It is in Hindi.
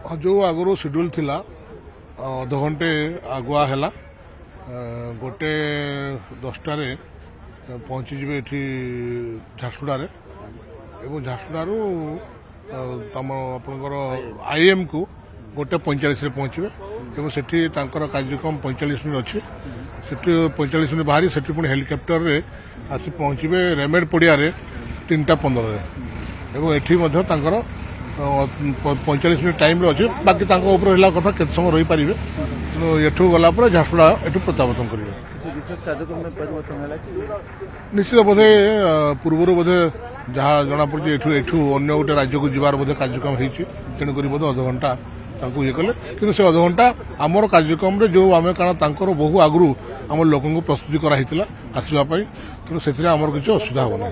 जो आगु शेड्यूल थिला अध घंटे आगुआ है गोटे 10टार पहुँची ये झारसुगुड़ा एवं झारसुगुड़ू आपणकर आईएम को गोटे 45 पहुँचे और सेठी कार्यक्रम 45 मिनट अच्छी से 45 मिनट बाहरी से हेलिकप्टर रे आसी पहुँचे रेमेड पड़िया 3:15 एवं एठी 45 मिनट टाइम अच्छे बाकी है कथा के समय रही पारे तेणु एठू गलापर झारसुगुड़ा एठू प्रत्यावर्तन करेंगे। निश्चित बोधे पूर्वर बोधे जहाँ जना पड़ी एठू अन्य गोटे राज्य को जीवार बोधे कार्यक्रम होती तेणुक बोधे अध घंटा ये कले कि से अध घंटा आमर कार्यक्रम जो आम कारण बहु आगु आम लोक प्रस्तुति कराई आसवाई तेणु से आमर किसी असुविधा होना।